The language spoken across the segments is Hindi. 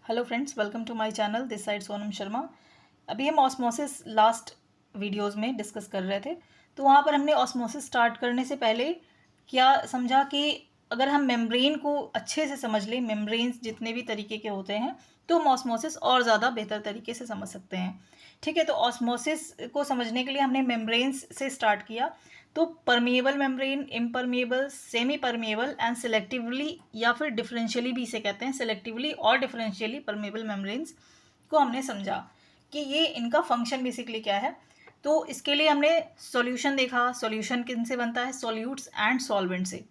Hello friends, welcome to my channel. This side Sonam Sharma. अभी हम ऑस्मोसिस लास्ट वीडियोस में डिस्कस कर रहे थे, तो वहाँ पर हमने ऑस्मोसिस स्टार्ट करने से पहले क्या समझा कि अगर हम मेम्ब्रेन को अच्छे से समझ लें, मेम्ब्रेन्स जितने भी तरीके के होते हैं, तो हम ऑस्मोसिस और ज़्यादा बेहतर तरीके से समझ सकते हैं। ठीक है, तो ऑस्मोसिस को समझने के लिए हमने मेम्ब्रेन्स से स्टार्ट किया। तो permeable membrane, impermeable, semi permeable and selectively या फिर डिफरेंशियली भी इसे कहते हैं, सेलेक्टिवली और डिफरेंशियली परमिएबल मेम्ब्रेन्स को हमने समझा कि ये इनका फंक्शन बेसिकली क्या है। तो इसके लिए हमने सॉल्यूशन देखा। सॉल्यूशन किन से बनता है? सॉल्यूट्स एंड सॉल्वेंट से।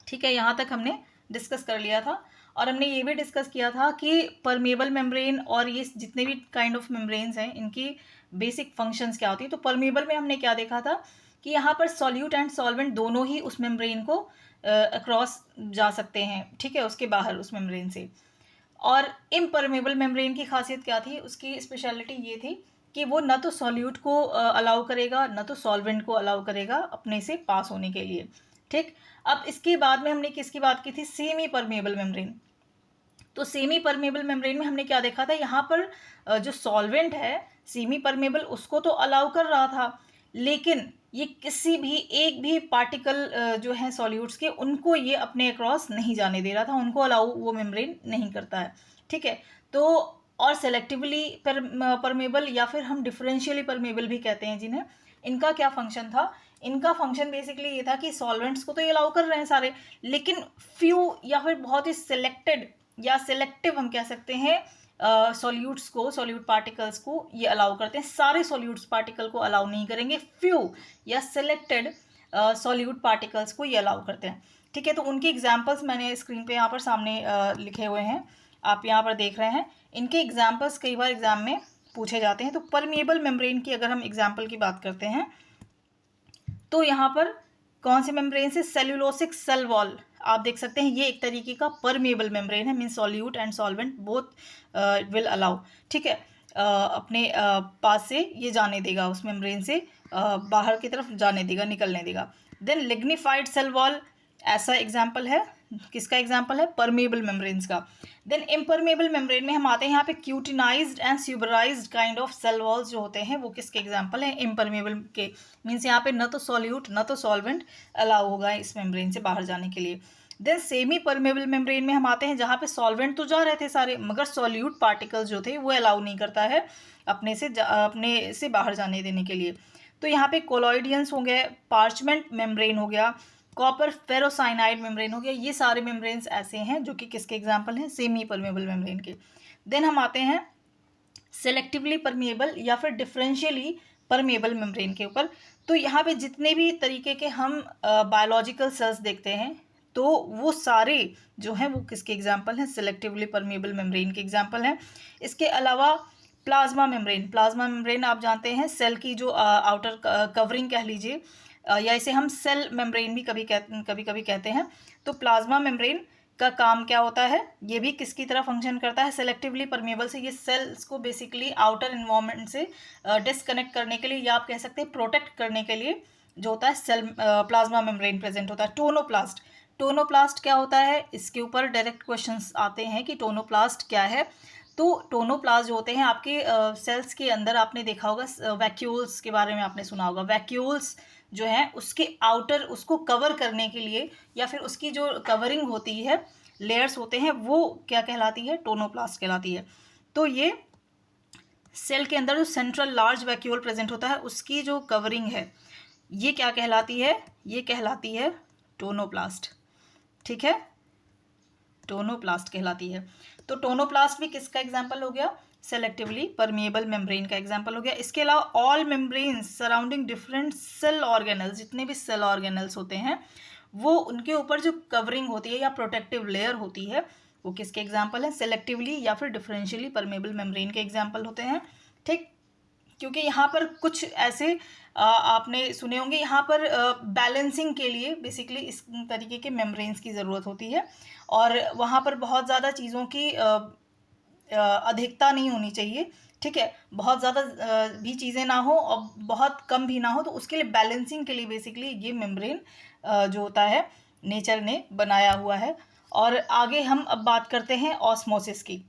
ठीक है, यहाँ तक हमने डिस्कस कर लिया था। और हमने ये भी डिस्कस किया था कि परमेबल मेम्ब्रेन और ये जितने भी काइंड ऑफ मेम्ब्रेन्स हैं, इनकी बेसिक फंक्शंस क्या होती है। तो परमेबल में हमने क्या देखा था कि यहाँ पर सॉल्यूट एंड सॉल्वेंट दोनों ही उस मेम्ब्रेन को अक्रॉस जा सकते हैं। ठीक है, उसके बाहर उस मेम्ब्रेन से। और इम्परमेबल मेम्ब्रेन की खासियत क्या थी? उसकी स्पेशलिटी ये थी कि वो न तो सॉल्यूट को अलाउ करेगा, न तो सॉल्वेंट को अलाउ करेगा अपने से पास होने के लिए। ठीक, अब इसके बाद में हमने किसकी बात की थी? Semi permeable membrane. तो सेमी परमेबल मेम्ब्रेन में हमने क्या देखा था? यहाँ पर जो सॉल्वेंट है सेमी परमेबल, उसको तो अलाउ कर रहा था, लेकिन ये किसी भी एक भी पार्टिकल जो है सॉल्यूट्स के, उनको ये अपने अक्रॉस नहीं जाने दे रहा था, उनको अलाउ वो मेम्ब्रेन नहीं करता है। ठीक है, तो और सेलेक्टिवली परमेबल या फिर हम डिफरेंशियली परमेबल भी कहते हैं जिन्हें, इनका क्या फंक्शन था? इनका फंक्शन बेसिकली ये था कि सॉल्वेंट्स को तो ये अलाउ कर रहे हैं सारे, लेकिन फ्यू या फिर बहुत ही सिलेक्टेड या सिलेक्टिव हम कह सकते हैं सॉल्यूट्स को, सॉल्यूट पार्टिकल्स को ये अलाउ करते हैं। सारे सॉल्यूट्स पार्टिकल को अलाउ नहीं करेंगे, फ्यू या सिलेक्टेड सॉल्यूट पार्टिकल्स को ये अलाउ करते हैं। ठीक है, तो उनकी एग्जांपल्स मैंने स्क्रीन पे यहाँ पर सामने लिखे हुए हैं, आप यहाँ पर देख रहे हैं। इनके एग्जांपल्स कई बार एग्जाम में पूछे जाते हैं। तो परमिएबल मेम्ब्रेन की अगर हम एग्जाम्पल की बात करते हैं, तो यहाँ पर कौन से मेम्ब्रेन से? सेल्यूलोसिक सेल वॉल आप देख सकते हैं, ये एक तरीके का परमेबल मेम्ब्रेन है। Mean solute and solvent both will allow. ठीक है, अपने पास से ये जाने देगा, उस मेम्ब्रेन से बाहर की तरफ जाने देगा, निकलने देगा। देन लिग्निफाइड सेल वॉल, ऐसा एग्जाम्पल है। किसका एग्जाम्पल है? परमेबल मेम्ब्रेन्स का। देन इम्परमेबल मेम्ब्रेन में हम आते हैं यहाँ पे cutinised and suberised kind of cell walls जो होते हैं, वो किसके एग्जाम्पल हैं? इम्परमेबल के। मीन्स यहाँ पे न तो सॉल्यूट न तो सॉल्वेंट अलाउ होगा इस मेम्ब्रेन से बाहर जाने के लिए। देन सेमी परमेबल मेम्ब्रेन में हम आते हैं जहाँ पे सॉल्वेंट तो जा रहे थे सारे, मगर सॉल्यूट पार्टिकल्स जो थे वो अलाउ नहीं करता है अपने से बाहर जाने देने के लिए। तो यहाँ पे कोलॉइडियंस हो गए, पार्चमेंट मेम्ब्रेन हो गया, कॉपर फेरोसाइनाइड मेम्ब्रेन हो गया। ये सारे मेम्ब्रेन्स ऐसे हैं जो कि किसके एग्जाम्पल हैं? सेमी परमेबल मेम्ब्रेन के। देन हम आते हैं सेलेक्टिवली परमेबल या फिर डिफरेंशियली परमेबल मेम्ब्रेन के ऊपर। तो यहाँ पे जितने भी तरीके के हम बायोलॉजिकल सेल्स देखते हैं, तो वो सारे जो हैं वो किसके एग्जाम्पल हैं? सेलेक्टिवली परमेबल मेम्ब्रेन के एग्जाम्पल हैं। इसके अलावा प्लाज्मा मेम्ब्रेन, प्लाज्मा मेम्ब्रेन आप जानते हैं सेल की जो आउटर कवरिंग कह लीजिए, या इसे हम सेल मेम्ब्रेन भी कभी कभी कहते हैं। तो प्लाज्मा मेम्ब्रेन का काम क्या होता है? ये भी किसकी तरह फंक्शन करता है? सेलेक्टिवली परमेबल से। ये सेल्स को बेसिकली आउटर इन्वायरमेंट से डिस्कनेक्ट करने के लिए, या आप कह सकते हैं प्रोटेक्ट करने के लिए जो होता है सेल प्लाज्मा मेम्ब्रेन प्रेजेंट होता है। टोनोप्लास्ट, टोनोप्लास्ट क्या होता है? इसके ऊपर डायरेक्ट क्वेश्चंस आते हैं कि टोनोप्लास्ट क्या है। तो टोनोप्लास्ट जो होते हैं आपके सेल्स के अंदर, आपने देखा होगा वैक्यूल्स के बारे में आपने सुना होगा। वैक्यूल्स जो है उसके आउटर, उसको कवर करने के लिए, या फिर उसकी जो कवरिंग होती है, लेयर्स होते हैं, वो क्या कहलाती है? टोनोप्लास्ट कहलाती है। तो ये सेल के अंदर जो सेंट्रल लार्ज वैक्यूल प्रेजेंट होता है, उसकी जो कवरिंग है, ये क्या कहलाती है? ये कहलाती है टोनोप्लास्ट। ठीक है, टोनोप्लास्ट कहलाती है। तो टोनोप्लास्ट भी किसका एग्जाम्पल हो गया? सेलेक्टिवली परमिएबल मेम्ब्रेन का एग्जाम्पल हो गया। इसके अलावा all membranes surrounding different cell organelles, जितने भी सेल ऑर्गेनल्स होते हैं, वो उनके ऊपर जो कवरिंग होती है या प्रोटेक्टिव लेयर होती है, वो किसके एग्जाम्पल है? सेलेक्टिवली या फिर डिफरेंशियली परमेबल मेम्ब्रेन के एग्जाम्पल होते हैं। ठीक, क्योंकि यहाँ पर कुछ ऐसे आपने सुने होंगे, यहाँ पर बैलेंसिंग के लिए बेसिकली इस तरीके के मेम्ब्रेन्स की ज़रूरत होती है, और वहाँ पर बहुत ज़्यादा चीज़ों की अधिकता नहीं होनी चाहिए। ठीक है, बहुत ज़्यादा भी चीज़ें ना हो और बहुत कम भी ना हो, तो उसके लिए बैलेंसिंग के लिए बेसिकली ये मेम्ब्रेन जो होता है नेचर ने बनाया हुआ है। और आगे हम अब बात करते हैं ऑस्मोसिस की।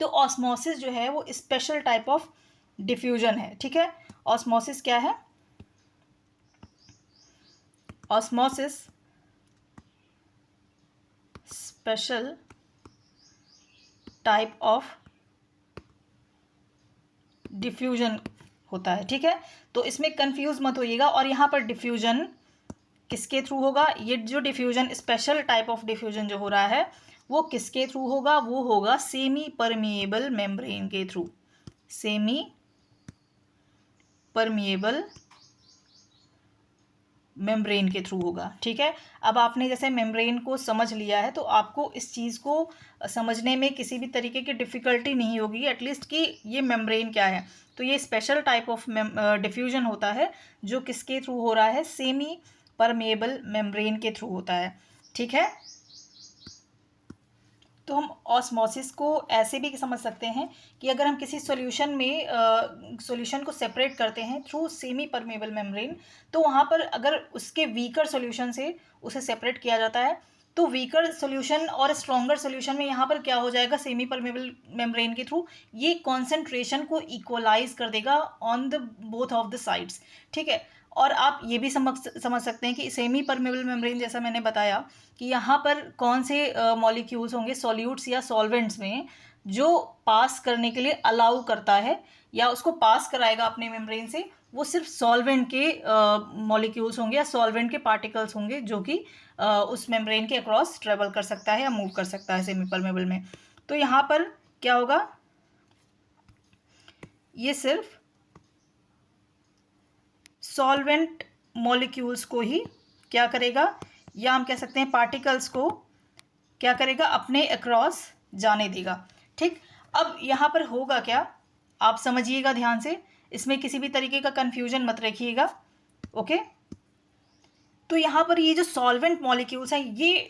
तो ऑस्मोसिस जो है वो स्पेशल टाइप ऑफ डिफ्यूजन है, ठीक है। ऑस्मोसिस क्या है? Osmosis special type of diffusion होता है, ठीक है। तो इसमें कंफ्यूज मत होइएगा। और यहाँ पर डिफ्यूजन किसके थ्रू होगा? ये जो diffusion, special type of diffusion जो हो रहा है वो किसके थ्रू होगा? वो होगा सेमी परमिएबल मेम्ब्रेन के थ्रू। सेमी परमिएबल मेम्ब्रेन के थ्रू होगा, ठीक है। अब आपने जैसे मेम्ब्रेन को समझ लिया है तो आपको इस चीज़ को समझने में किसी भी तरीके की डिफ़िकल्टी नहीं होगी, एटलीस्ट कि ये मेम्ब्रेन क्या है। तो ये स्पेशल टाइप ऑफ डिफ्यूजन होता है जो किसके थ्रू हो रहा है? सेमी परमेबल मेम्ब्रेन के थ्रू होता है, ठीक है। तो हम ऑस्मोसिस को ऐसे भी समझ सकते हैं कि अगर हम किसी सॉल्यूशन में सॉल्यूशन को सेपरेट करते हैं थ्रू सेमी परमेबल मेम्ब्रेन, तो वहाँ पर अगर उसके वीकर सॉल्यूशन से उसे सेपरेट किया जाता है तो वीकर सॉल्यूशन और स्ट्रॉन्गर सॉल्यूशन में यहाँ पर क्या हो जाएगा? सेमी परमेबल मेम्ब्रेन के थ्रू ये कॉन्सेंट्रेशन को इक्वलाइज कर देगा on the both of the sides, ठीक है। और आप ये भी समझ सकते हैं कि सेमी परमेबल मेम्ब्रेन, जैसा मैंने बताया कि यहाँ पर कौन से मॉलिक्यूल्स होंगे सॉल्यूट्स या सॉल्वेंट्स में जो पास करने के लिए अलाउ करता है या उसको पास कराएगा अपने मेम्ब्रेन से, वो सिर्फ सॉल्वेंट के मॉलिक्यूल्स होंगे या सॉल्वेंट के पार्टिकल्स होंगे जो कि उस मेम्ब्रेन के अक्रॉस ट्रेवल कर सकता है या मूव कर सकता है सेमी परमेबल में। तो यहाँ पर क्या होगा? ये सिर्फ सॉल्वेंट मॉलिक्यूल्स को ही क्या करेगा, या हम कह सकते हैं पार्टिकल्स को क्या करेगा? अपने अक्रॉस जाने देगा, ठीक। अब यहाँ पर होगा क्या, आप समझिएगा ध्यान से, इसमें किसी भी तरीके का कंफ्यूजन मत रखिएगा, ओके। तो यहाँ पर ये जो सॉल्वेंट मॉलिक्यूल्स हैं ये